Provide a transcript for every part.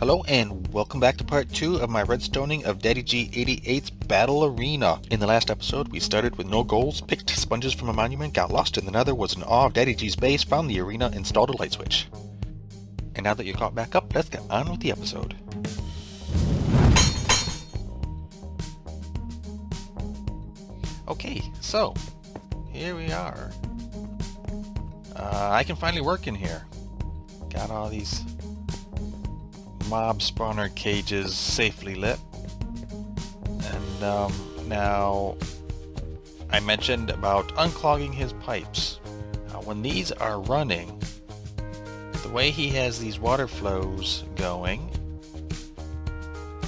Hello and welcome back to part 2 of my redstoning of Daddy G88's Battle Arena. In the last episode, we started with no goals, picked sponges from a monument, got lost in the nether, was in awe of Daddy G's base, found the arena, installed a light switch. And now that you're caught back up, let's get on with the episode. Okay, so, here we are. I can finally work in here. Got all these mob spawner cages safely lit. And now I mentioned about unclogging his pipes. When these are running, the way he has these water flows going,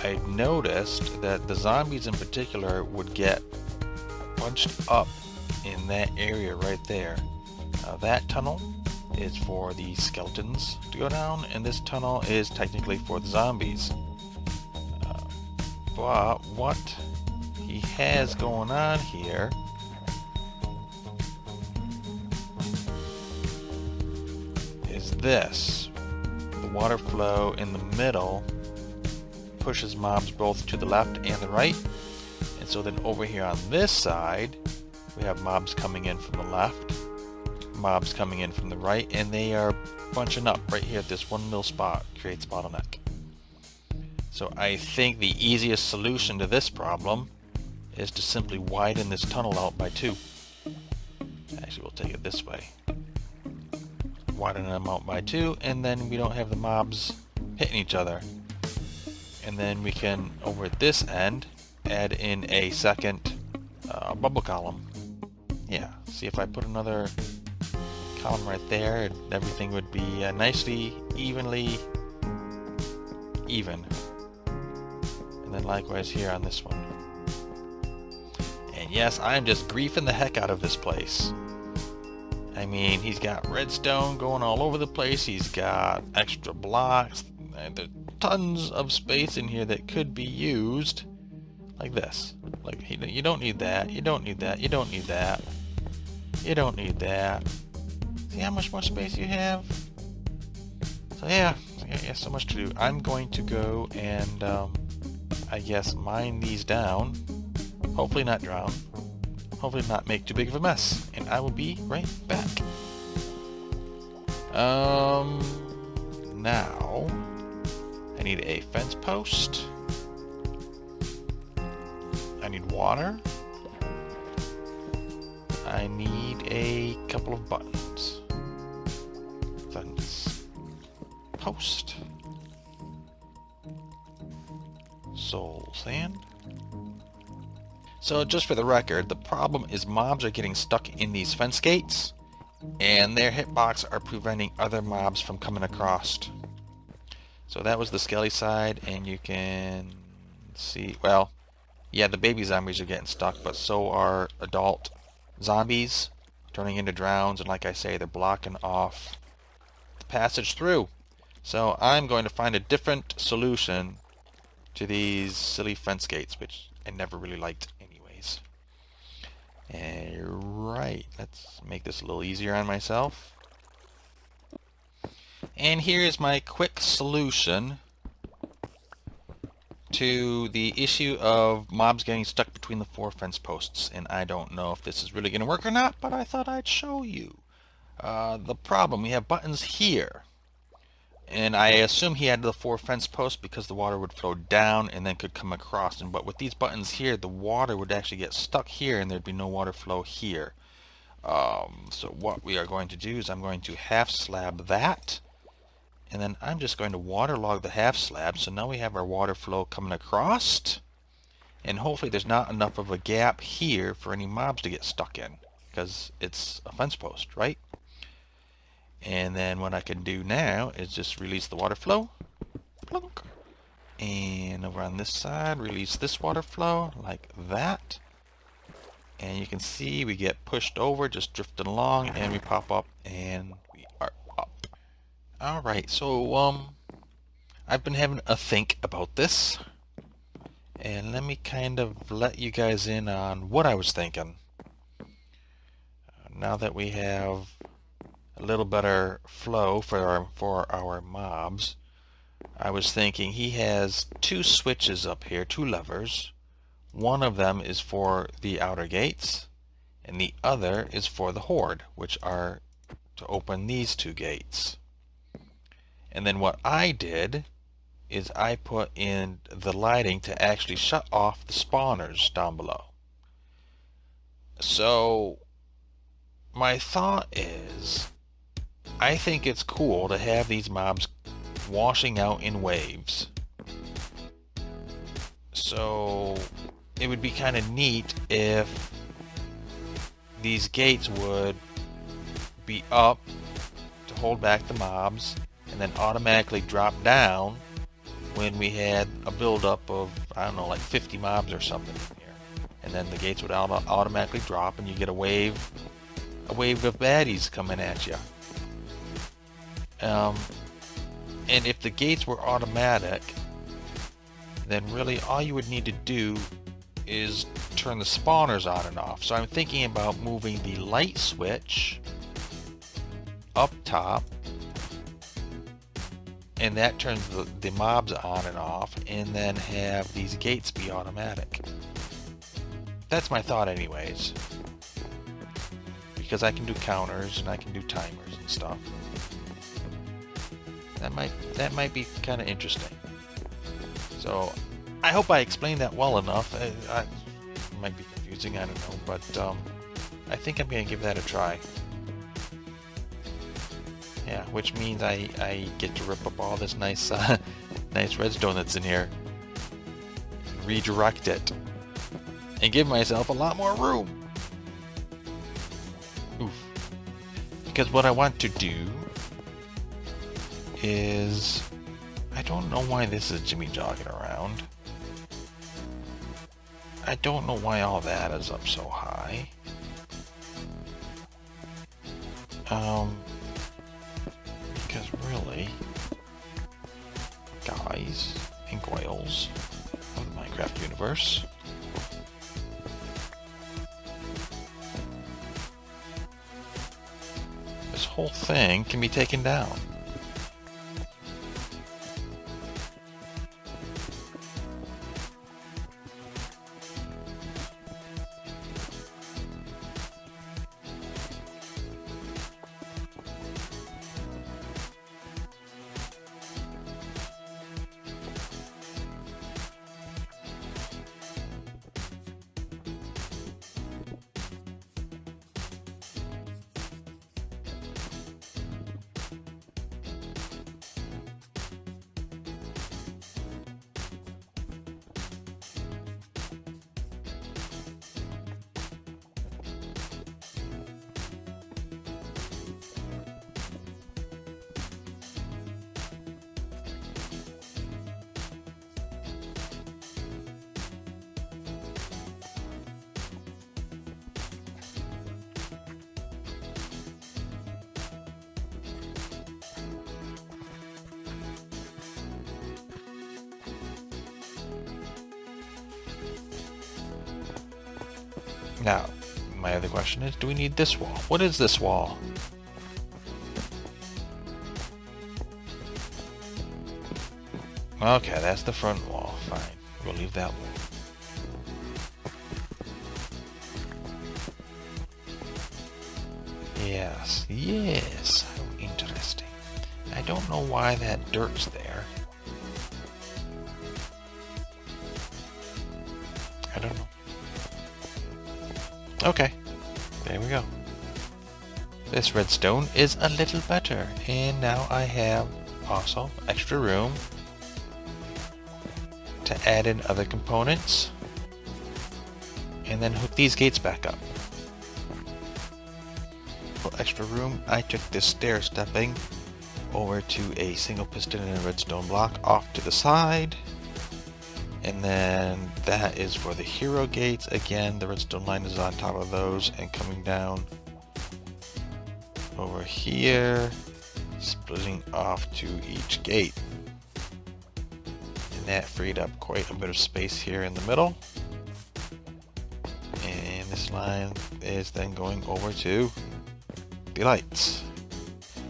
I noticed that the zombies in particular would get bunched up in that area right there. That tunnel is for the skeletons to go down, and this tunnel is technically for the zombies. But what he has going on here is this. The water flow in the middle pushes mobs both to the left and the right, and so then over here on this side we have mobs coming in from the left, mobs coming in from the right, and they are bunching up right here at this one little spot. Creates a bottleneck. So I think the easiest solution to this problem is to simply widen this tunnel out by 2. Actually, we'll take it this way. Widen them out by 2, and then we don't have the mobs hitting each other. And then we can, over at this end, add in a second bubble column. Yeah, see, if I put another column right there, everything would be nicely, evenly even. And then likewise here on this one. And yes, I'm just griefing the heck out of this place. I mean, he's got redstone going all over the place, he's got extra blocks, and there's tons of space in here that could be used like this. Like, you don't need that, you don't need that, you don't need that, you don't need that. See how much more space you have? So yeah, so much to do. I'm going to go and, I guess, mine these down. Hopefully not drown. Hopefully not make too big of a mess. And I will be right back. Now, I need a fence post. I need water. I need a couple of buttons. Fence post. Soul sand. So just for the record, the problem is mobs are getting stuck in these fence gates, and their hitbox are preventing other mobs from coming across. So that was the skelly side, and you can see, well, yeah, the baby zombies are getting stuck, but so are adult zombies turning into drowns, and like I say, they're blocking off the passage through. So I'm going to find a different solution to these silly fence gates, which I never really liked anyways. Right, let's make this a little easier on myself. And here's my quick solution to the issue of mobs getting stuck between the 4 fence posts. And I don't know if this is really going to work or not, but I thought I'd show you. The problem, we have buttons here. And I assume he had the 4 fence posts because the water would flow down and then could come across. But with these buttons here, the water would actually get stuck here and there'd be no water flow here. So what we are going to do is I'm going to half slab that. And then I'm just going to waterlog the half slab. So now we have our water flow coming across. And hopefully there's not enough of a gap here for any mobs to get stuck in, because it's a fence post, right? And then what I can do now is just release the water flow. Plunk. And over on this side, release this water flow like that. And you can see we get pushed over, just drifting along, and we pop up and we are up. Alright, so I've been having a think about this. And let me kind of let you guys in on what I was thinking. Now that we have a little better flow for our mobs, I was thinking he has two switches up here, two levers. One of them is for the outer gates, and the other is for the horde, which are to open these two gates. And then what I did is I put in the lighting to actually shut off the spawners down below. So my thought is, I think it's cool to have these mobs washing out in waves. So it would be kind of neat if these gates would be up to hold back the mobs and then automatically drop down when we had a buildup of, I don't know, like 50 mobs or something in here. And then the gates would automatically drop and you get a wave of baddies coming at you. And if the gates were automatic, then really all you would need to do is turn the spawners on and off. So I'm thinking about moving the light switch up top, and that turns the mobs on and off, and then have these gates be automatic. That's my thought anyways, because I can do counters and I can do timers and stuff. That might be kind of interesting. So I hope I explained that well enough. It might be confusing, I don't know, but I think I'm gonna give that a try. Yeah, which means I get to rip up all this nice nice redstone that's in here, redirect it, and give myself a lot more room. Oof. Because what I want to do is, I don't know why this is Jimmy jogging around. I don't know why all that is up so high. Because really, guys and girls of the Minecraft universe, this whole thing can be taken down. Now, my other question is, do we need this wall? What is this wall? Okay, that's the front wall. Fine. We'll leave that wall. Yes, yes. How interesting. I don't know why that dirt's there. I don't know. Okay, there we go. This redstone is a little better, and now I have also extra room to add in other components and then hook these gates back up. For extra room, I took this stair stepping over to a single piston and a redstone block off to the side. And then that is for the hero gates. Again, the redstone line is on top of those and coming down over here, splitting off to each gate. And that freed up quite a bit of space here in the middle. And this line is then going over to the lights.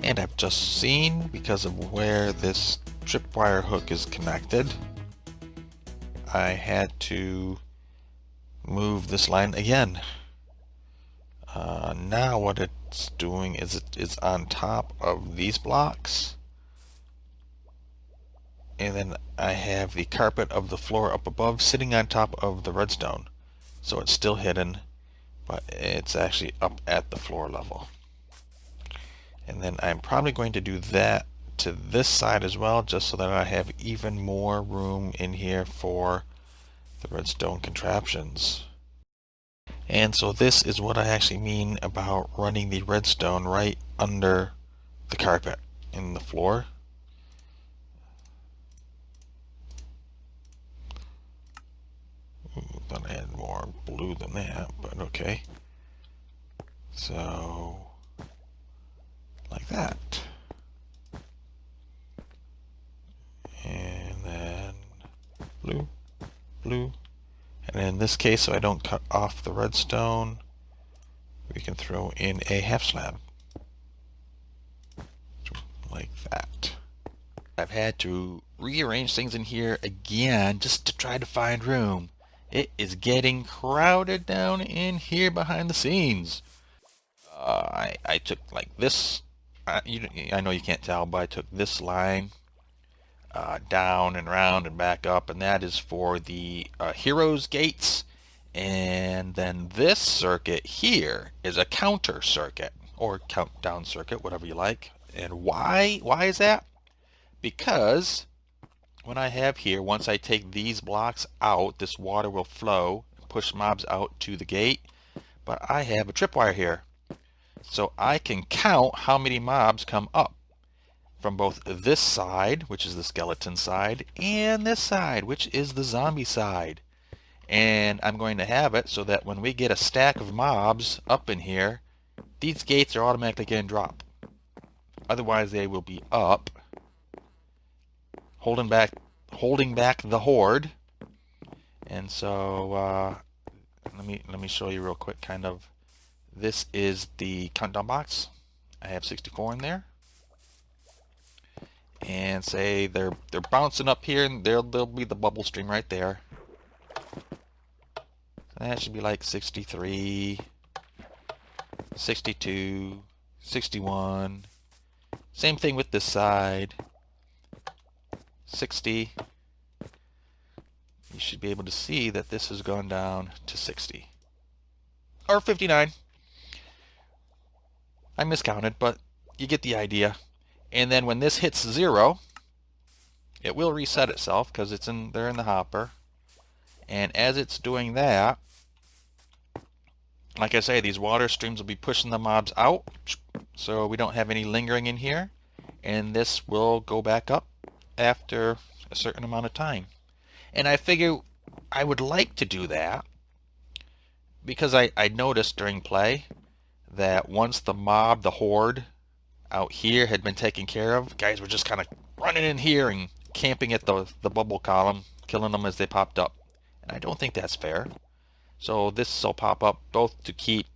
And I've just seen, because of where this tripwire hook is connected, I had to move this line again. Now what it's doing is it is on top of these blocks, and then I have the carpet of the floor up above sitting on top of the redstone. So it's still hidden, but it's actually up at the floor level. And then I'm probably going to do that to this side as well, just so that I have even more room in here for the redstone contraptions. And so this is what I actually mean about running the redstone right under the carpet in the floor. Ooh, thought I had more blue than that, but okay. So, like that. And then blue, blue. And in this case, so I don't cut off the redstone, we can throw in a half slab. Like that. I've had to rearrange things in here again just to try to find room. It is getting crowded down in here behind the scenes. I took like this, I know you can't tell, but I took this line down and round and back up, and that is for the heroes gates. And then this circuit here is a counter circuit, or countdown circuit, whatever you like. And why is that? Because what I have here, once I take these blocks out, this water will flow and push mobs out to the gate. But I have a tripwire here, so I can count how many mobs come up from both this side, which is the skeleton side, and this side, which is the zombie side. And I'm going to have it so that when we get a stack of mobs up in here, these gates are automatically going to drop. Otherwise they will be up, holding back the horde. And so let me show you real quick. Kind of, this is the countdown box. I have 64 in there, and say they're bouncing up here, and there'll be the bubble stream right there. That should be like 63, 62, 61. Same thing with this side. 60. You should be able to see that this has gone down to 60. Or 59. I miscounted, but you get the idea. And then when this hits 0, it will reset itself because they're in the hopper. And as it's doing that, like I say, these water streams will be pushing the mobs out, so we don't have any lingering in here. And this will go back up after a certain amount of time. And I figure I would like to do that because I noticed during play that once the horde out here had been taken care of, guys were just kind of running in here and camping at the bubble column, killing them as they popped up. And I don't think that's fair. So this will pop up both to keep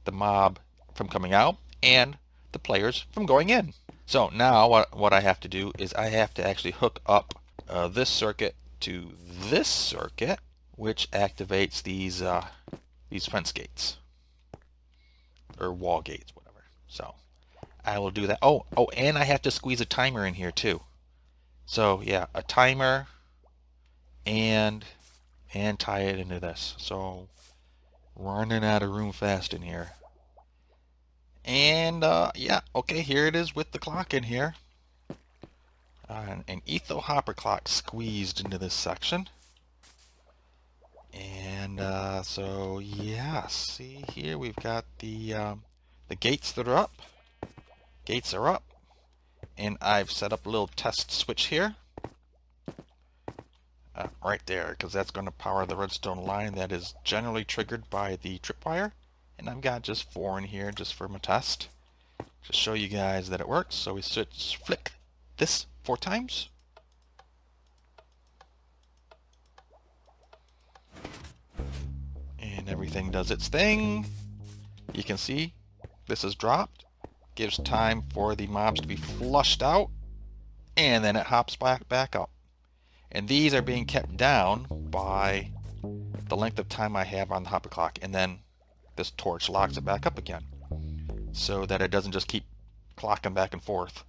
the mob from coming out and the players from going in. So now what I have to do is I have to actually hook up this circuit to this circuit, which activates these fence gates or wall gates, whatever. So I will do that. Oh, and I have to squeeze a timer in here too. So yeah, a timer and tie it into this. So running out of room fast in here. And yeah, okay, here it is with the clock in here. An etho hopper clock squeezed into this section. And so yeah, see here we've got the gates that are up. Gates are up. And I've set up a little test switch here. Right there, because that's going to power the redstone line that is generally triggered by the tripwire. And I've got just 4 in here just for my test, to show you guys that it works. So we flick this 4 times. And everything does its thing. You can see this is dropped. gives time for the mobs to be flushed out, and then it hops back up. And these are being kept down by the length of time I have on the hopper clock, and then this torch locks it back up again, so that it doesn't just keep clocking back and forth.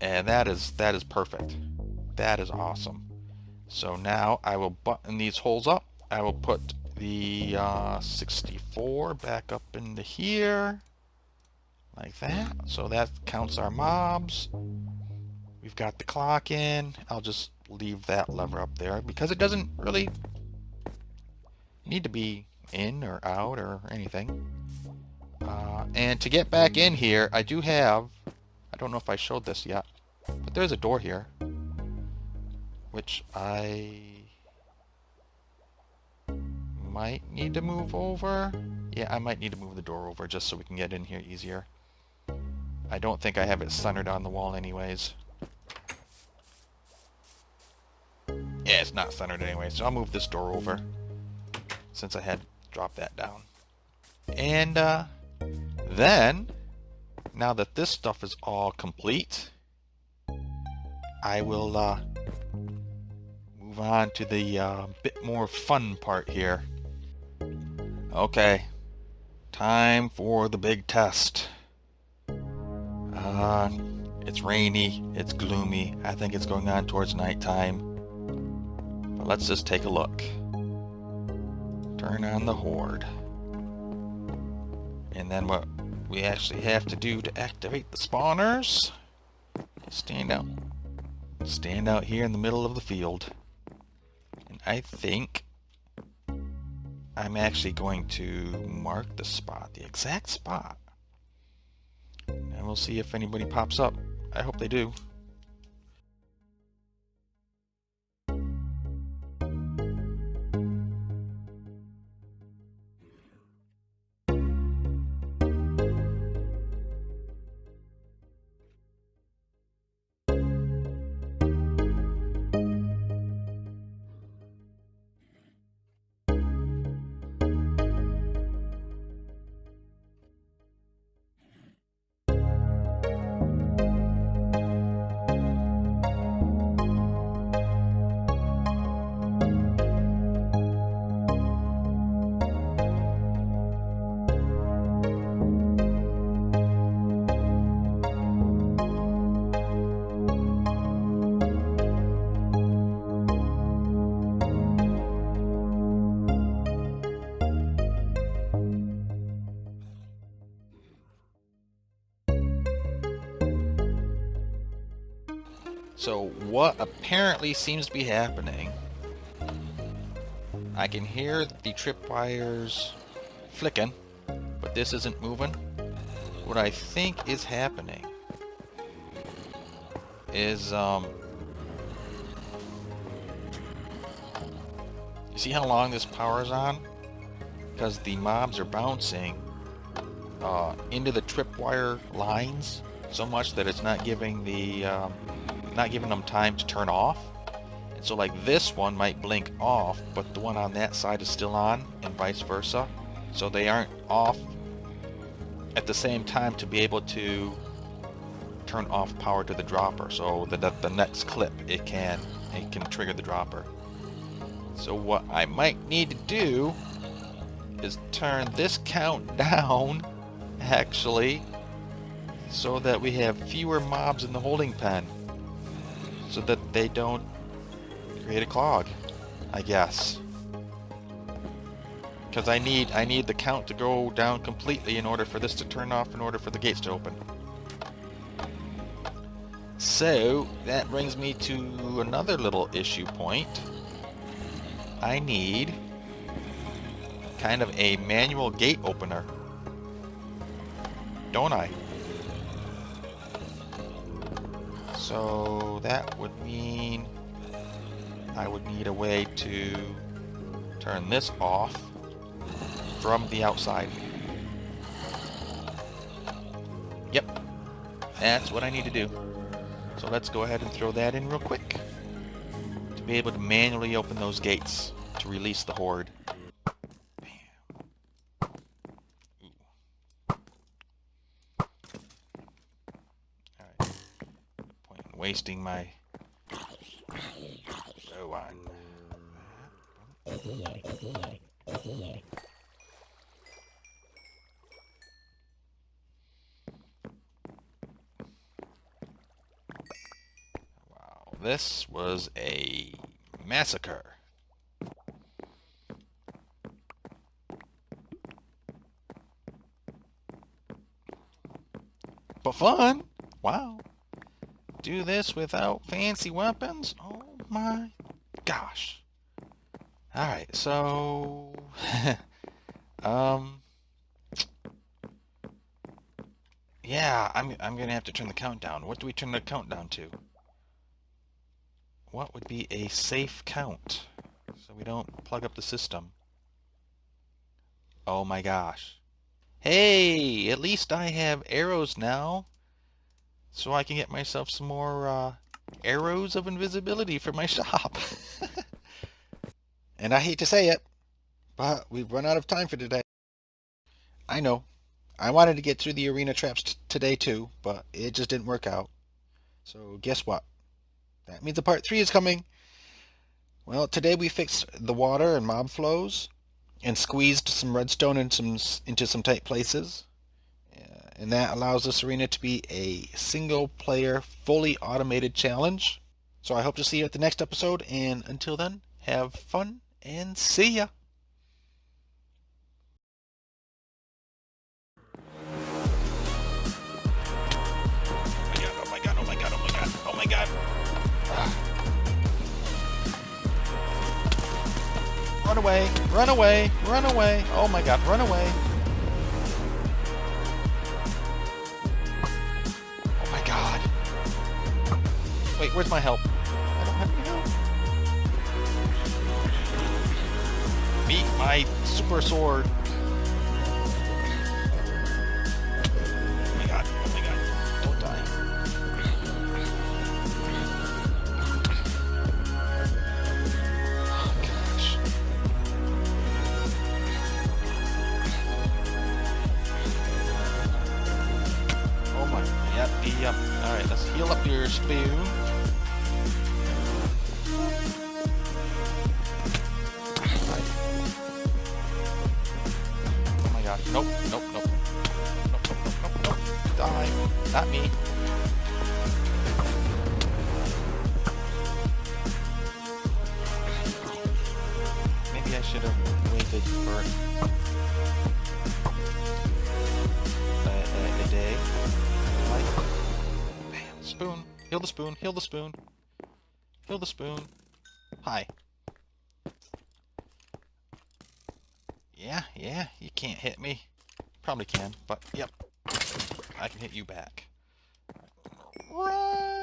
And that is perfect. That is awesome. So now I will button these holes up. I will put the 64 back up into here, like that. So that counts our mobs. We've got the clock in. I'll just leave that lever up there because it doesn't really need to be in or out or anything. And to get back in here, I do have, I don't know if I showed this yet, but there's a door here, which I might need to move over. Yeah, I might need to move the door over just so we can get in here easier. I don't think I have it centered on the wall anyways. Yeah, it's not centered anyway, so I'll move this door over since I had dropped that down. And then, now that this stuff is all complete, I will move on to the bit more fun part here. Okay, time for the big test. It's rainy, it's gloomy, I think it's going on towards nighttime. But let's just take a look. Turn on the horde. And then what we actually have to do to activate the spawners, stand out here in the middle of the field. And I think I'm actually going to mark the spot, the exact spot. And we'll see if anybody pops up. I hope they do. So what apparently seems to be happening, I can hear the tripwires flicking, but this isn't moving. What I think is happening is, you see how long this power is on? Because the mobs are bouncing into the tripwire lines so much that it's not giving them time to turn off. And so like this one might blink off, but the one on that side is still on, and vice versa. So they aren't off at the same time to be able to turn off power to the dropper, so that the next clip it can trigger the dropper. So what I might need to do is turn this count down, actually, so that we have fewer mobs in the holding pen, so that they don't create a clog, I guess. Because I need the count to go down completely in order for this to turn off, in order for the gates to open. So that brings me to another little issue point. I need kind of a manual gate opener, don't I? So that would mean I would need a way to turn this off from the outside. Yep, that's what I need to do. So let's go ahead and throw that in real quick to be able to manually open those gates to release the horde. wasting my... Go on. Wow, this was a massacre. But fun! Wow. Do this without fancy weapons? Oh my gosh. Alright, so... yeah, I'm gonna have to turn the countdown. What do we turn the countdown to? What would be a safe count? So we don't plug up the system. Oh my gosh. Hey, at least I have arrows now. So I can get myself some more arrows of invisibility for my shop. And I hate to say it, but we've run out of time for today. I know. I wanted to get through the arena traps today too, but it just didn't work out. So guess what? That means a part 3 is coming. Well, today we fixed the water and mob flows and squeezed some redstone into some tight places. And that allows this arena to be a single player, fully automated challenge. So I hope to see you at the next episode, and until then, have fun and see ya! Oh my god, oh my god, oh my god, oh my god, oh my god. Run away, run away, run away, oh my god, run away. Oh my god. Wait, where's my help? I don't have any help. Meet my super sword. Oh my god, don't die. Oh gosh. Oh my, yep. Alright, let's heal up your spoon. Nope. Die. Not me. Maybe I should have waited for a day. Like, bam, spoon. Heal the spoon. Heal the spoon. Heal the spoon. Hi. Yeah, you can't hit me. Probably can, but yep. I can hit you back. Run!